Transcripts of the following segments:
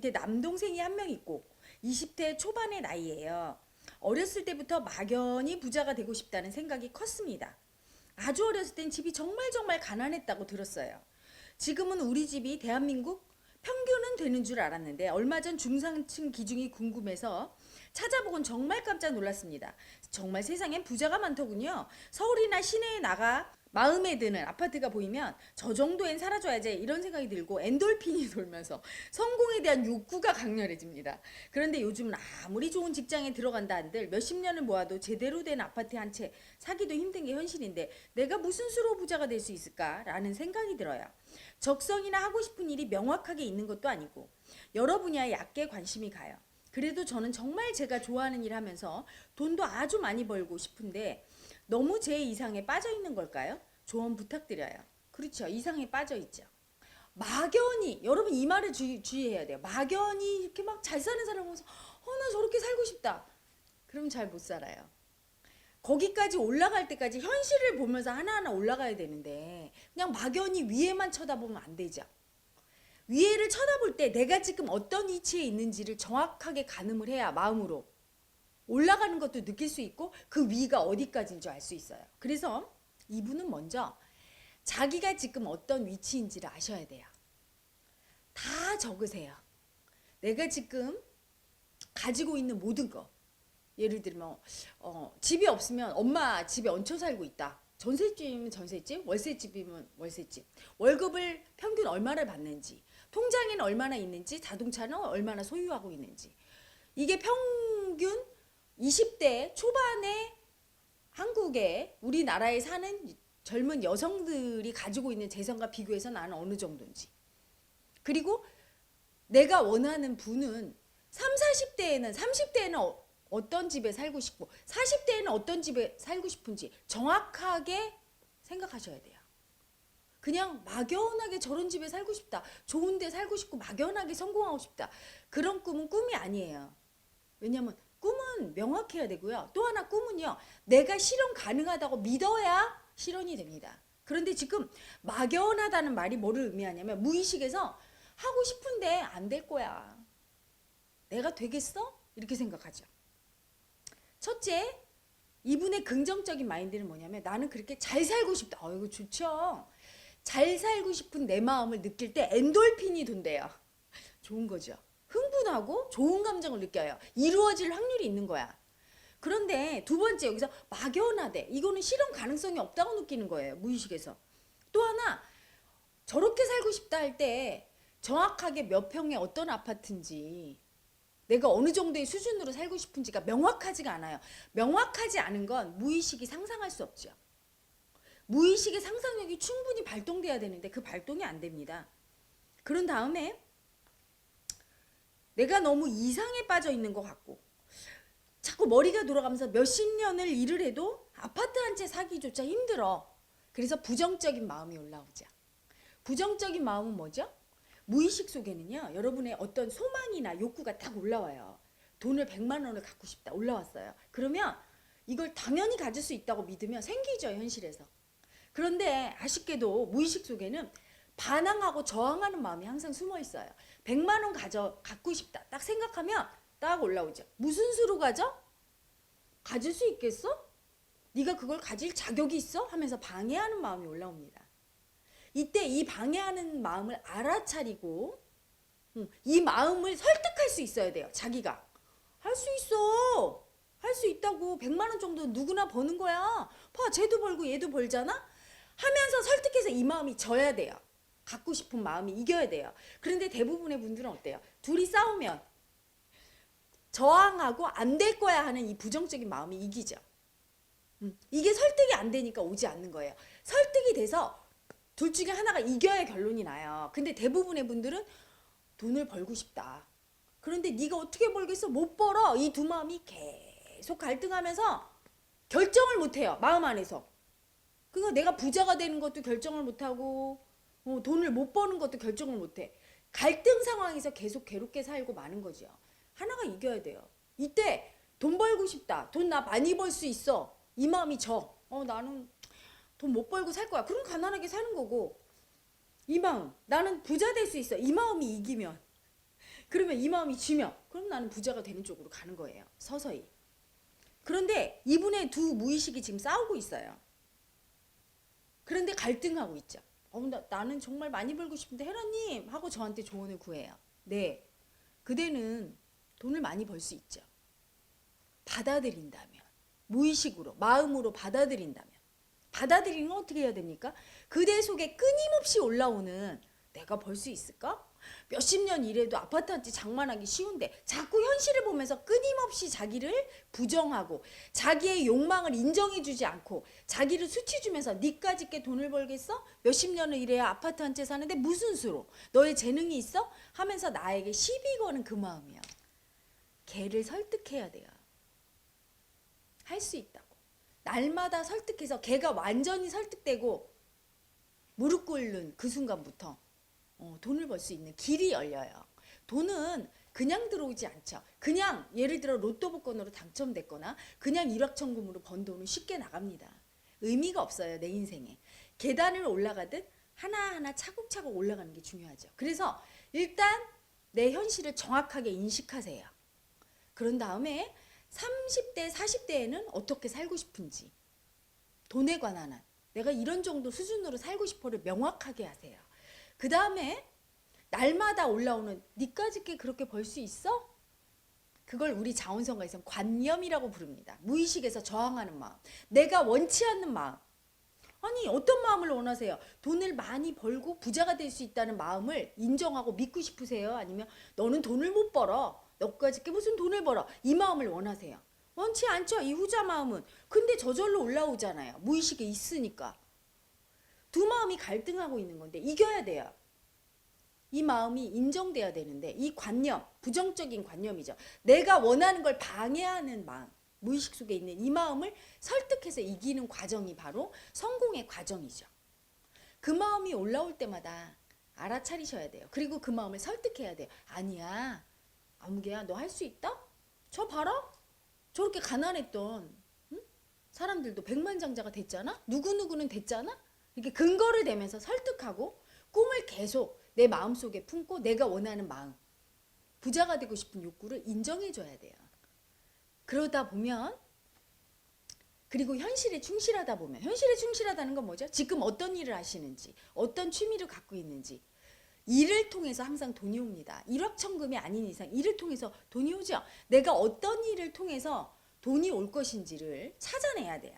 밑에 남동생이 한 명 있고 20대 초반의 나이예요. 어렸을 때부터 막연히 부자가 되고 싶다는 생각이 컸습니다. 아주 어렸을 땐 집이 정말 정말 가난했다고 들었어요. 지금은 우리 집이 대한민국 평균은 되는 줄 알았는데 얼마 전 중산층 기준이 궁금해서 찾아보곤 정말 깜짝 놀랐습니다. 정말 세상엔 부자가 많더군요. 서울이나 시내에 나가 마음에 드는 아파트가 보이면 저 정도엔 살아줘야지 이런 생각이 들고 엔돌핀이 돌면서 성공에 대한 욕구가 강렬해집니다. 그런데 요즘은 아무리 좋은 직장에 들어간다 한들 몇십 년을 모아도 제대로 된 아파트 한 채 사기도 힘든 게 현실인데 내가 무슨 수로 부자가 될 수 있을까라는 생각이 들어요. 적성이나 하고 싶은 일이 명확하게 있는 것도 아니고 여러 분야에 얕게 관심이 가요. 그래도 저는 정말 제가 좋아하는 일 하면서 돈도 아주 많이 벌고 싶은데 너무 제 이상에 빠져 있는 걸까요? 조언 부탁드려요. 그렇죠. 이상에 빠져 있죠. 막연히 여러분 이 말을 주의해야 돼요. 막연히 이렇게 막 잘 사는 사람 보면서 나 저렇게 살고 싶다. 그럼 잘 못 살아요. 거기까지 올라갈 때까지 현실을 보면서 하나하나 올라가야 되는데 그냥 막연히 위에만 쳐다보면 안 되죠. 위에를 쳐다볼 때 내가 지금 어떤 위치에 있는지를 정확하게 가늠을 해야 마음으로 올라가는 것도 느낄 수 있고 그 위가 어디까지인 줄 알 수 있어요. 그래서 이분은 먼저 자기가 지금 어떤 위치인지를 아셔야 돼요. 다 적으세요. 내가 지금 가지고 있는 모든 거. 예를 들면 집이 없으면 엄마 집에 얹혀 살고 있다. 전셋집이면 전셋집, 월세집이면 월세집. 월급을 평균 얼마를 받는지, 통장에는 얼마나 있는지, 자동차는 얼마나 소유하고 있는지. 이게 평균 20대 초반의 한국에 우리나라에 사는 젊은 여성들이 가지고 있는 재산과 비교해서 나는 어느 정도인지. 그리고 내가 원하는 분은 30, 40대에는 어떤 집에 살고 싶고 40대에는 어떤 집에 살고 싶은지 정확하게 생각하셔야 돼요. 그냥 막연하게 저런 집에 살고 싶다. 좋은 데 살고 싶고 막연하게 성공하고 싶다. 그런 꿈은 꿈이 아니에요. 왜냐면 꿈은 명확해야 되고요. 또 하나 꿈은요. 내가 실현 가능하다고 믿어야 실현이 됩니다. 그런데 지금 막연하다는 말이 뭐를 의미하냐면 무의식에서 하고 싶은데 안 될 거야. 내가 되겠어? 이렇게 생각하죠. 첫째, 이분의 긍정적인 마인드는 뭐냐면 나는 그렇게 잘 살고 싶다. 이거 좋죠. 잘 살고 싶은 내 마음을 느낄 때 엔돌핀이 돈대요. 좋은 거죠. 흥분하고 좋은 감정을 느껴요. 이루어질 확률이 있는 거야. 그런데 두 번째 여기서 막연하대. 이거는 실현 가능성이 없다고 느끼는 거예요. 무의식에서. 또 하나 저렇게 살고 싶다 할 때 정확하게 몇 평의 어떤 아파트인지 내가 어느 정도의 수준으로 살고 싶은지가 명확하지가 않아요. 명확하지 않은 건 무의식이 상상할 수 없죠. 무의식의 상상력이 충분히 발동돼야 되는데 그 발동이 안 됩니다. 그런 다음에 내가 너무 이상에 빠져 있는 것 같고 자꾸 머리가 돌아가면서 몇십 년을 일을 해도 아파트 한 채 사기조차 힘들어. 그래서 부정적인 마음이 올라오죠. 부정적인 마음은 뭐죠? 무의식 속에는요. 여러분의 어떤 소망이나 욕구가 딱 올라와요. 돈을 100만 원을 갖고 싶다. 올라왔어요. 그러면 이걸 당연히 가질 수 있다고 믿으면 생기죠. 현실에서. 그런데 아쉽게도 무의식 속에는 반항하고 저항하는 마음이 항상 숨어 있어요. 100만 원 갖고 싶다. 딱 생각하면 딱 올라오죠. 무슨 수로 가져? 가질 수 있겠어? 네가 그걸 가질 자격이 있어? 하면서 방해하는 마음이 올라옵니다. 이때 이 방해하는 마음을 알아차리고 이 마음을 설득할 수 있어야 돼요. 자기가. 할 수 있어. 할 수 있다고. 100만 원 정도 누구나 버는 거야. 봐, 쟤도 벌고 얘도 벌잖아? 하면서 설득해서 이 마음이 져야 돼요. 갖고 싶은 마음이 이겨야 돼요. 그런데 대부분의 분들은 어때요? 둘이 싸우면 저항하고 안 될 거야 하는 이 부정적인 마음이 이기죠. 이게 설득이 안 되니까 오지 않는 거예요. 설득이 돼서 둘 중에 하나가 이겨야 결론이 나요. 근데 대부분의 분들은 돈을 벌고 싶다. 그런데 네가 어떻게 벌겠어? 못 벌어. 이 두 마음이 계속 갈등하면서 결정을 못해요. 마음 안에서. 그러니까 내가 부자가 되는 것도 결정을 못하고 돈을 못 버는 것도 결정을 못해. 갈등 상황에서 계속 괴롭게 살고 마는 거죠. 하나가 이겨야 돼요. 이때 돈 벌고 싶다. 돈 나 많이 벌 수 있어. 이 마음이 져. 나는 돈 못 벌고 살 거야. 그럼 가난하게 사는 거고. 이 마음. 나는 부자 될 수 있어. 이 마음이 이기면. 그러면 이 마음이 쥐면 그럼 나는 부자가 되는 쪽으로 가는 거예요. 서서히. 그런데 이분의 두 무의식이 지금 싸우고 있어요. 그런데 갈등하고 있죠. 나는 정말 많이 벌고 싶은데 헤라님 하고 저한테 조언을 구해요. 네, 그대는 돈을 많이 벌 수 있죠. 받아들인다면, 무의식으로 마음으로 받아들인다면. 받아들이는 건 어떻게 해야 됩니까? 그대 속에 끊임없이 올라오는 내가 벌 수 있을까? 몇십 년 일해도 아파트 한 채 장만하기 쉬운데 자꾸 현실을 보면서 끊임없이 자기를 부정하고 자기의 욕망을 인정해주지 않고 자기를 수치 주면서 니까짓 게 돈을 벌겠어? 몇십 년을 일해야 아파트 한 채 사는데 무슨 수로? 너의 재능이 있어? 하면서 나에게 시비 거는 그 마음이야. 걔를 설득해야 돼요. 할 수 있다고. 날마다 설득해서 걔가 완전히 설득되고 무릎 꿇는 그 순간부터 돈을 벌 수 있는 길이 열려요. 돈은 그냥 들어오지 않죠. 그냥 예를 들어 로또 복권으로 당첨됐거나 그냥 일확천금으로 번 돈은 쉽게 나갑니다. 의미가 없어요. 내 인생에. 계단을 올라가듯 하나하나 차곡차곡 올라가는 게 중요하죠. 그래서 일단 내 현실을 정확하게 인식하세요. 그런 다음에 30대, 40대에는 어떻게 살고 싶은지 돈에 관한 한 내가 이런 정도 수준으로 살고 싶어를 명확하게 하세요. 그 다음에 날마다 올라오는 니까짓 게 그렇게 벌 수 있어? 그걸 우리 자원성가에서는 관념이라고 부릅니다. 무의식에서 저항하는 마음. 내가 원치 않는 마음. 아니 어떤 마음을 원하세요? 돈을 많이 벌고 부자가 될 수 있다는 마음을 인정하고 믿고 싶으세요? 아니면 너는 돈을 못 벌어. 너까짓 게 무슨 돈을 벌어. 이 마음을 원하세요. 원치 않죠. 이 후자 마음은. 근데 저절로 올라오잖아요. 무의식에 있으니까. 두 마음이 갈등하고 있는 건데 이겨야 돼요. 이 마음이 인정돼야 되는데 이 관념, 부정적인 관념이죠. 내가 원하는 걸 방해하는 마음, 무의식 속에 있는 이 마음을 설득해서 이기는 과정이 바로 성공의 과정이죠. 그 마음이 올라올 때마다 알아차리셔야 돼요. 그리고 그 마음을 설득해야 돼요. 아니야, 아무개야, 너 할 수 있다? 저 봐라. 저렇게 가난했던 사람들도 백만장자가 됐잖아? 누구누구는 됐잖아? 이렇게 근거를 대면서 설득하고 꿈을 계속 내 마음속에 품고 내가 원하는 마음, 부자가 되고 싶은 욕구를 인정해줘야 돼요. 그러다 보면, 그리고 현실에 충실하다 보면, 현실에 충실하다는 건 뭐죠? 지금 어떤 일을 하시는지, 어떤 취미를 갖고 있는지, 일을 통해서 항상 돈이 옵니다. 일확천금이 아닌 이상 일을 통해서 돈이 오죠. 내가 어떤 일을 통해서 돈이 올 것인지를 찾아내야 돼요.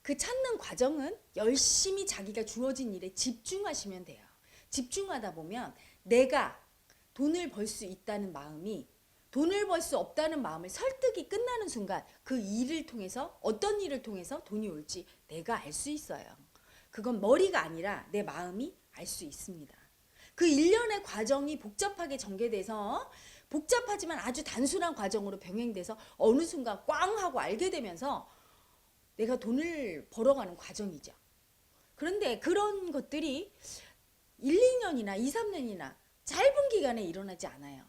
그 찾는 과정은 열심히 자기가 주어진 일에 집중하시면 돼요. 집중하다 보면 내가 돈을 벌 수 있다는 마음이 돈을 벌 수 없다는 마음을 설득이 끝나는 순간 그 일을 통해서 어떤 일을 통해서 돈이 올지 내가 알 수 있어요. 그건 머리가 아니라 내 마음이 알 수 있습니다. 그 일련의 과정이 복잡하게 전개돼서 복잡하지만 아주 단순한 과정으로 병행돼서 어느 순간 꽝 하고 알게 되면서 내가 돈을 벌어가는 과정이죠. 그런데 그런 것들이 1, 2년이나 2, 3년이나 짧은 기간에 일어나지 않아요.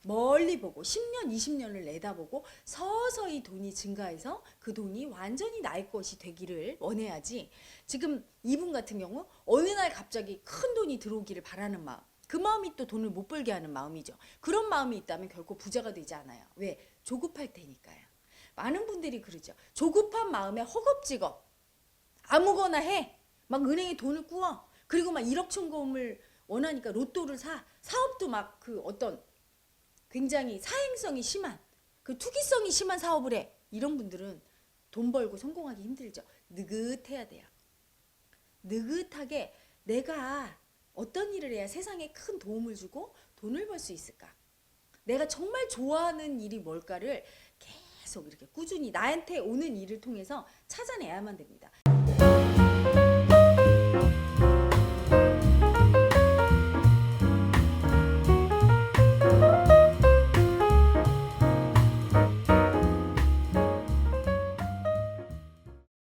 멀리 보고 10년, 20년을 내다보고 서서히 돈이 증가해서 그 돈이 완전히 나의 것이 되기를 원해야지. 지금 이분 같은 경우 어느 날 갑자기 큰 돈이 들어오기를 바라는 마음, 그 마음이 또 돈을 못 벌게 하는 마음이죠. 그런 마음이 있다면 결코 부자가 되지 않아요. 왜? 조급할 테니까요. 많은 분들이 그러죠. 조급한 마음에 허겁지겁 아무거나 해. 막 은행에 돈을 꾸어. 그리고 막 1억 천금을 원하니까 로또를 사. 사업도 막 그 어떤 굉장히 사행성이 심한, 그 투기성이 심한 사업을 해. 이런 분들은 돈 벌고 성공하기 힘들죠. 느긋해야 돼요. 느긋하게 내가 어떤 일을 해야 세상에 큰 도움을 주고 돈을 벌 수 있을까? 내가 정말 좋아하는 일이 뭘까를 계속 이렇게 꾸준히 나한테 오는 일을 통해서 찾아내야만 됩니다.